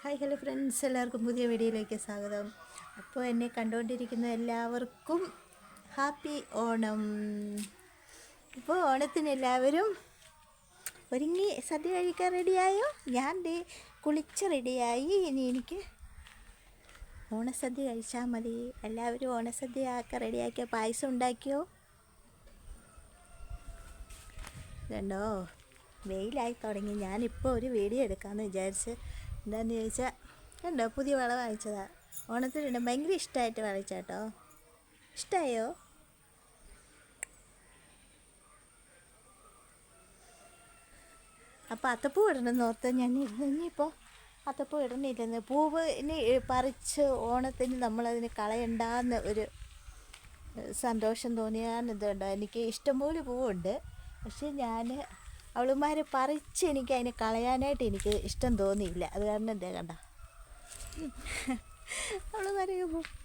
Hi hello friends, എല്ലാവർക്കും പുതിയ വീഡിയോയിലേക്ക് സ്വാഗതം. അപ്പോൾ എന്നെ കണ്ടുകൊണ്ടിരിക്കുന്ന എല്ലാവർക്കും ഹാപ്പി ഓണം. ഇപ്പോൾ ഓണത്തിന് എല്ലാവരും ഒരുങ്ങി സദ്യ കഴിക്കാൻ റെഡിയായോ? ഞാൻ കുളിച്ച് റെഡിയായി. ഇനി എനിക്ക് ഓണസദ്യ കഴിച്ചാൽ മതി. എല്ലാവരും ഓണസദ്യ ആക്കാൻ റെഡിയാക്കിയോ? പായസം ഉണ്ടാക്കിയോ? ഇതുണ്ടോ, വെയിലായി തുടങ്ങി. ഞാനിപ്പോൾ ഒരു വീഡിയോ എടുക്കാമെന്ന് വിചാരിച്ച്. എന്താണെന്ന് ചോദിച്ചാൽ, കണ്ടോ, പുതിയ വള വാങ്ങിച്ചതാണ്. ഓണത്തിനുണ്ട്, ഭയങ്കര ഇഷ്ടമായിട്ട് വാങ്ങിച്ചാട്ടോ. ഇഷ്ടമായോ? അപ്പോൾ അത്തപ്പൂ ഇടണമെന്ന് ഓർത്ത് ഞാൻ ഇനിയിപ്പോൾ അത്തപ്പൂ ഇടണില്ലെന്ന്. പൂവ് ഇനി പറിച്ച് ഓണത്തിന് നമ്മളതിന് കളയണ്ടെന്ന് ഒരു സന്തോഷം തോന്നിയാന്നിതുണ്ടോ. എനിക്ക് ഇഷ്ടംപോലെ പൂവുണ്ട്, പക്ഷേ ഞാൻ അവളുമാരെ പറിച്ച് എനിക്ക് അതിനെ കളയാനായിട്ട് എനിക്ക് ഇഷ്ടം തോന്നിയില്ല. അത് കാരണം എന്താ കണ്ട, അവളുമാർ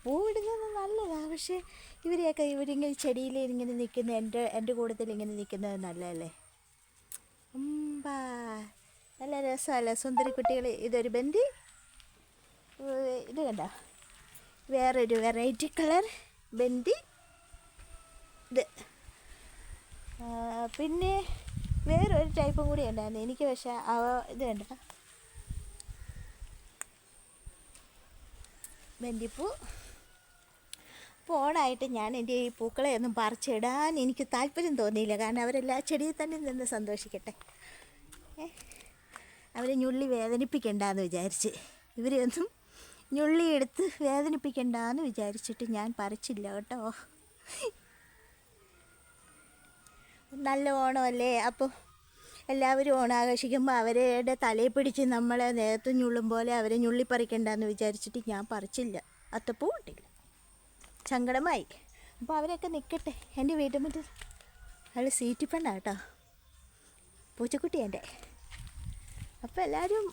പൂവിടുന്നത് നല്ലതാണ്, പക്ഷേ ഇവരിങ്ങനെ ചെടിയിൽ ഇങ്ങനെ നിൽക്കുന്ന എൻ്റെ കൂട്ടത്തിൽ ഇങ്ങനെ നിൽക്കുന്നത് നല്ലതല്ലേ. നല്ല രസമല്ല സുന്ദരി കുട്ടികൾ. ഇതൊരു ബന്ദി, ഇത് കണ്ട, വേറൊരു വെറൈറ്റി കളർ ബന്ദി. ഇത് പിന്നെ വേറൊരു ടൈപ്പും കൂടി ഉണ്ടായിരുന്നു എനിക്ക്. പക്ഷേ ഇത് കണ്ട, ബന്ദിപ്പൂ. അപ്പോൾ ഓണമായിട്ട് ഞാൻ എൻ്റെ ഈ പൂക്കളെ ഒന്നും പറിച്ചിടാൻ എനിക്ക് താല്പര്യം തോന്നിയില്ല. കാരണം അവരെല്ലാം ചെടിയിൽ തന്നെ നിന്ന് സന്തോഷിക്കട്ടെ. അവരെ ഞുള്ളി വേദനിപ്പിക്കണ്ടെന്ന് വിചാരിച്ച്, ഇവരെയൊന്നും ഞുള്ളി എടുത്ത് വേദനിപ്പിക്കണ്ടെന്ന് വിചാരിച്ചിട്ട് ഞാൻ പറിച്ചില്ല കേട്ടോ. നല്ല ഓണമല്ലേ, അപ്പോൾ എല്ലാവരും ഓണം ആഘോഷിക്കുമ്പോൾ അവരുടെ തലയിൽ പിടിച്ച് നമ്മളെ നേരത്തെ ഞുള്ളും പോലെ അവരെ ഞുള്ളിപ്പറിക്കണ്ടെന്ന് വിചാരിച്ചിട്ട് ഞാൻ പറിച്ചില്ല. അത്തപ്പൂ കിട്ടില്ല, സങ്കടമായി. അപ്പോൾ അവരൊക്കെ നിൽക്കട്ടെ. എൻ്റെ വീട്ടിൽ മുന്നിൽ അയാൾ സീറ്റിപ്പണ്ടാണ് കേട്ടോ, പൂച്ചക്കുട്ടി എൻ്റെ. അപ്പോൾ എല്ലാവരും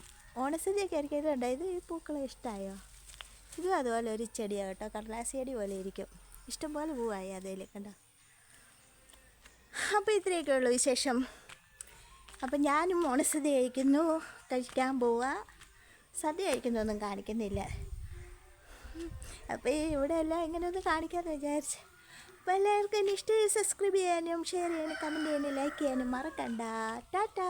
ഓണസദ്യയൊക്കെ ഇറക്കിയതുണ്ട്. ഇത് ഈ പൂക്കളെ ഇഷ്ടമായോ? ഇതും അതുപോലെ ഒരു ചെടിയാണ് കേട്ടോ, കടലാസ് ചെടി പോലെ ഇരിക്കും. ഇഷ്ടംപോലെ പൂവായി അതിൽ കണ്ടോ. അപ്പോൾ ഇത്രയൊക്കെ ഉള്ളൂ വിശേഷം. അപ്പം ഞാനും ഓണസദ്യ കഴിക്കാൻ പോവുക. സദ്യ കഴിക്കുന്നൊന്നും കാണിക്കുന്നില്ല. അപ്പോൾ ഇവിടെ എല്ലാം ഇങ്ങനെ ഒന്ന് കാണിക്കാമെന്ന് വിചാരിച്ച്. അപ്പോൾ എല്ലാവർക്കും എന്നെ ഇഷ്ടമായി സബ്സ്ക്രൈബ് ചെയ്യാനും ഷെയർ ചെയ്യാനും കമൻറ്റ് ചെയ്യാനും ലൈക്ക് ചെയ്യാനും മറക്കണ്ട. ടാറ്റാ.